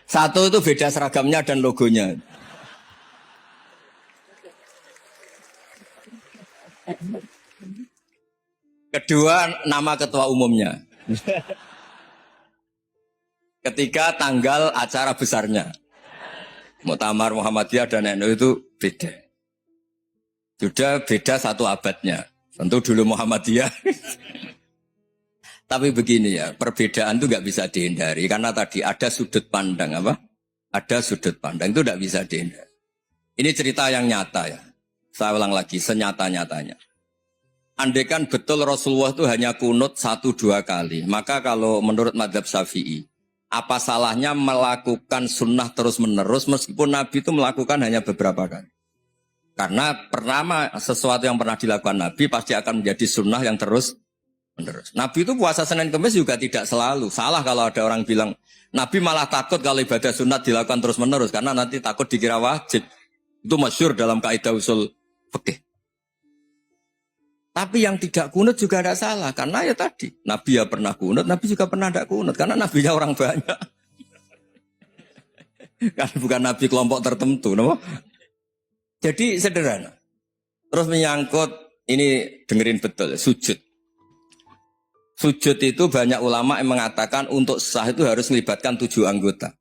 Satu itu beda seragamnya dan logonya. Kedua, nama ketua umumnya. Ketiga, tanggal acara besarnya. Muktamar Muhammadiyah dan NU itu beda. Sudah beda satu abadnya. Tentu dulu Muhammadiyah. Tapi begini ya, perbedaan itu nggak bisa dihindari. Karena tadi ada sudut pandang apa? Ada sudut pandang itu nggak bisa dihindari. Ini cerita yang nyata ya. Saya ulang lagi, senyata-nyatanya. Andaikan betul Rasulullah itu hanya kunut 1-2 kali. Maka kalau menurut madhab Syafi'i, apa salahnya melakukan sunnah terus-menerus meskipun Nabi itu melakukan hanya beberapa kali. Karena pertama sesuatu yang pernah dilakukan Nabi pasti akan menjadi sunnah yang terus-menerus. Nabi itu puasa Senin Kemis juga tidak selalu. Salah kalau ada orang bilang, Nabi malah takut kalau ibadah sunat dilakukan terus-menerus. Karena nanti takut dikira wajib. Itu masyhur dalam kaidah usul fikih. Tapi yang tidak kunut juga tidak salah. Karena ya tadi, Nabi ya pernah kunut, Nabi juga pernah tidak kunut. Karena Nabinya orang banyak. Kan bukan Nabi kelompok tertentu. No? Jadi sederhana. Terus menyangkut, ini dengerin betul, sujud. Sujud itu banyak ulama yang mengatakan untuk sah itu harus melibatkan 7 anggota.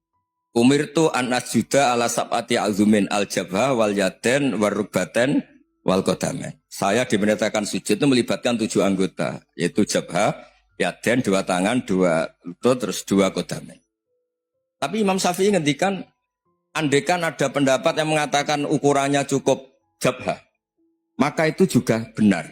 Umirtu an asjuda ala sab'ati azumin al-jabha wal yaden warrubaten wal qadamen. Saya diperintahkan sujud itu melibatkan 7 anggota, yaitu jabha, yaden, 2 tangan, 2 lutut, terus 2 qadamen. Tapi Imam Syafi'i ngendikan, andaikan ada pendapat yang mengatakan ukurannya cukup jabha, maka itu juga benar.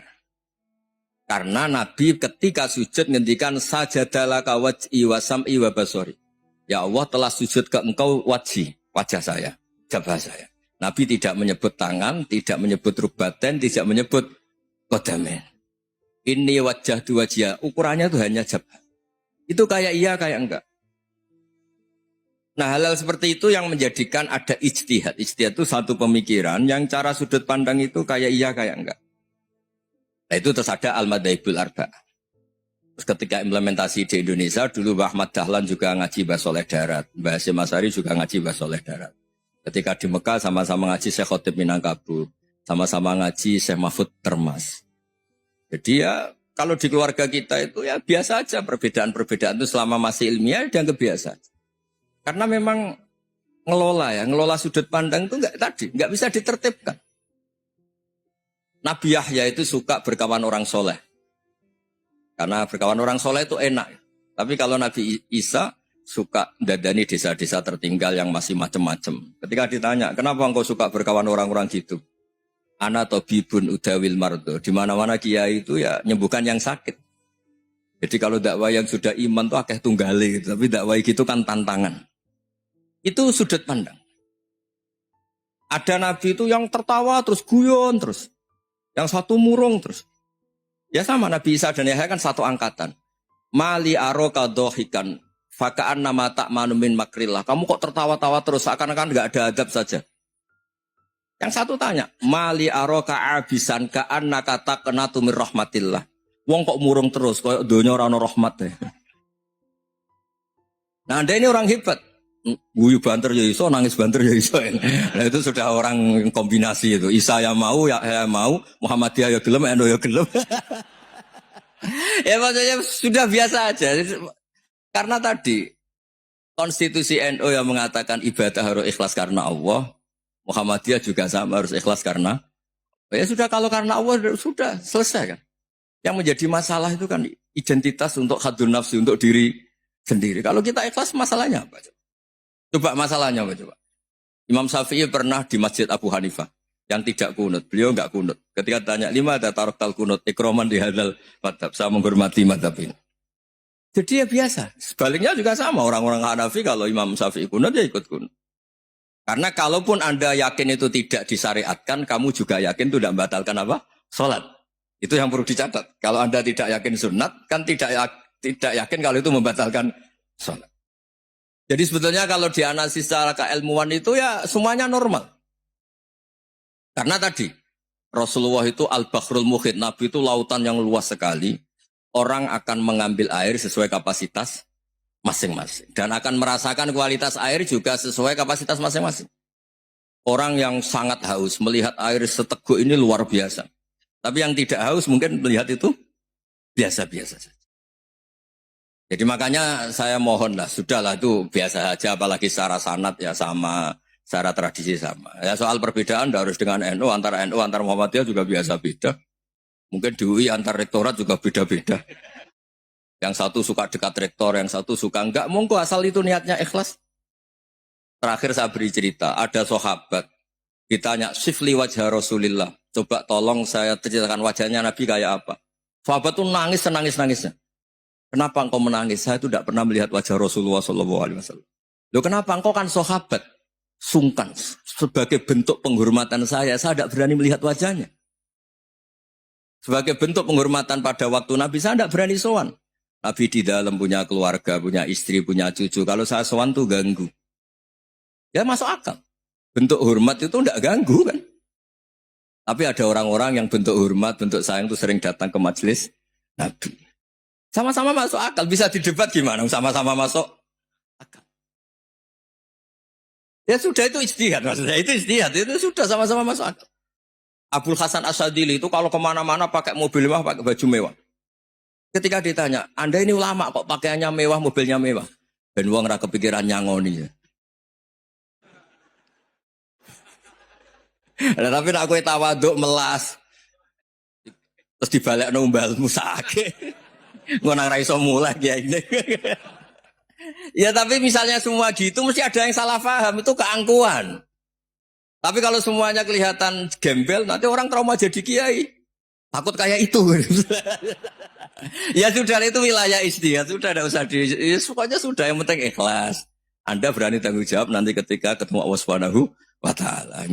Karena Nabi ketika sujud ngendikan sajadalaka waj'i wa sam'i wa basori. Ya Allah telah sujud ke engkau wajah saya, jabha saya. Nabi tidak menyebut tangan, tidak menyebut rubaten, tidak menyebut qadamen. Ini wajah dua wajah, ukurannya itu hanya jabha. Itu kayak iya, kayak enggak. Nah hal-hal seperti itu yang menjadikan ada ijtihad. Ijtihad itu satu pemikiran yang cara sudut pandang itu kayak iya, kayak enggak. Nah itu terus ada al-madhaibul arba'ah. Terus ketika implementasi di Indonesia, dulu Mbah Ahmad Dahlan juga ngaji Mbah Soleh Darat. Mbah Hasyim Asy'ari juga ngaji Mbah Soleh Darat. Ketika di Mekah sama-sama ngaji Syekh Khotib Minangkabau. Sama-sama ngaji Syekh Mahfud Termas. Jadi ya kalau di keluarga kita itu ya biasa aja. Perbedaan-perbedaan itu selama masih ilmiah dianggap biasa. Karena memang ngelola sudut pandang itu nggak bisa ditertibkan. Nabi Yahya itu suka berkawan orang soleh. Karena berkawan orang soleh itu enak. Tapi kalau Nabi Isa suka dadani desa-desa tertinggal yang masih macam-macam. Ketika ditanya, kenapa engkau suka berkawan orang-orang gitu? Ana tobibun udawil mardo. Di mana-mana kiai itu ya nyembuhkan yang sakit. Jadi kalau dakwah yang sudah iman itu akeh tunggali. Tapi dakwah gitu kan tantangan. Itu sudut pandang. Ada Nabi itu yang tertawa terus guyon terus. Yang satu murung terus. Ya sama Nabi Isa dan Yahya kan satu angkatan. Mali aroka dohikan. Faka'an nama tak manumin makrillah. Kamu kok tertawa-tawa terus. Seakan-akan gak ada adab saja. Yang satu tanya. Mali aroka abisan ka'an nakata kenatumir rahmatillah. Wong kok murung terus. Kok dunia orang rahmat. Nah anda ini orang hebat. Guyu banter ya iso, nangis banter ya iso. Nah itu sudah orang kombinasi itu. Isa ya mau, ya mau, Muhammadiyah ya gelem, NU ya gelem. Ya maksudnya sudah biasa aja. Karena tadi konstitusi NU yang mengatakan ibadah harus ikhlas karena Allah, Muhammadiyah juga sama harus ikhlas karena ya sudah kalau karena Allah sudah selesai kan. Yang menjadi masalah itu kan identitas untuk hadun nafsi untuk diri sendiri. Kalau kita ikhlas masalahnya apa? Coba masalahnya apa coba? Imam Syafi'i pernah di Masjid Abu Hanifah yang tidak kunut. Beliau enggak kunut. Ketika tanya, 5 ada tarokal kunut, ikroman di hadal madhab. Saya menghormati madhab ini. Jadi ya biasa. Sebaliknya juga sama. Orang-orang Hanafi kalau Imam Syafi'i kunut ya ikut kunut. Karena kalaupun Anda yakin itu tidak disyariatkan, kamu juga yakin itu tidak membatalkan apa? Sholat. Itu yang perlu dicatat. Kalau Anda tidak yakin sunat, kan tidak yakin kalau itu membatalkan sholat. Jadi sebetulnya kalau dianalisis secara keilmuan itu ya semuanya normal. Karena tadi Rasulullah itu al-Bahrul Muhit, Nabi itu lautan yang luas sekali. Orang akan mengambil air sesuai kapasitas masing-masing. Dan akan merasakan kualitas air juga sesuai kapasitas masing-masing. Orang yang sangat haus melihat air seteguk ini luar biasa. Tapi yang tidak haus mungkin melihat itu biasa-biasa saja. Jadi makanya saya mohonlah, sudahlah itu biasa saja, apalagi secara sanad ya sama, secara tradisi sama. Ya soal perbedaan harus dengan NU, antara Muhammadiyah juga biasa beda. Mungkin di UI antar rektorat juga beda-beda. Yang satu suka dekat rektor, yang satu suka enggak. Monggo asal itu niatnya ikhlas. Terakhir saya beri cerita, ada sahabat ditanya, "Sifli wajah Rasulillah." Coba tolong saya ceritakan wajahnya Nabi kayak apa. Sahabat tuh nangis senangis-nangisnya. Kenapa engkau menangis? Saya itu tidak pernah melihat wajah Rasulullah SAW. Loh kenapa? Engkau kan sahabat. Sungkan. Sebagai bentuk penghormatan saya tidak berani melihat wajahnya. Sebagai bentuk penghormatan pada waktu Nabi, saya tidak berani sowan. Nabi di dalam punya keluarga, punya istri, punya cucu. Kalau saya sowan tuh ganggu. Ya masuk akal. Bentuk hormat itu tidak ganggu kan. Tapi ada orang-orang yang bentuk hormat, bentuk sayang itu sering datang ke majelis Nabi. Sama-sama masuk akal. Bisa didebat gimana? Sama-sama masuk akal. Ya sudah itu ijtihad maksudnya. Itu ijtihad. Itu sudah sama-sama masuk akal. Abul Hasan Asyadili itu kalau kemana-mana pakai mobil mewah, pakai baju mewah. Ketika ditanya, Anda ini ulama kok pakaiannya mewah, mobilnya mewah. Ben wong ra kepikiran nyangoni. Nah, tapi nak kowe tawaduk melas. Terus dibalik numbalmu sakit. Ngono ra iso mulai ya ini. Ya tapi misalnya semua gitu mesti ada yang salah paham, itu keangkuhan. Tapi kalau semuanya kelihatan gembel, nanti orang trauma jadi kiai. Takut kayak itu. Ya sudah itu wilayah ijtihad, sudah tidak usah ya, pokoknya sudah yang penting ikhlas. Anda berani tanggung jawab nanti ketika ketemu Allah Subhanahu wa taala.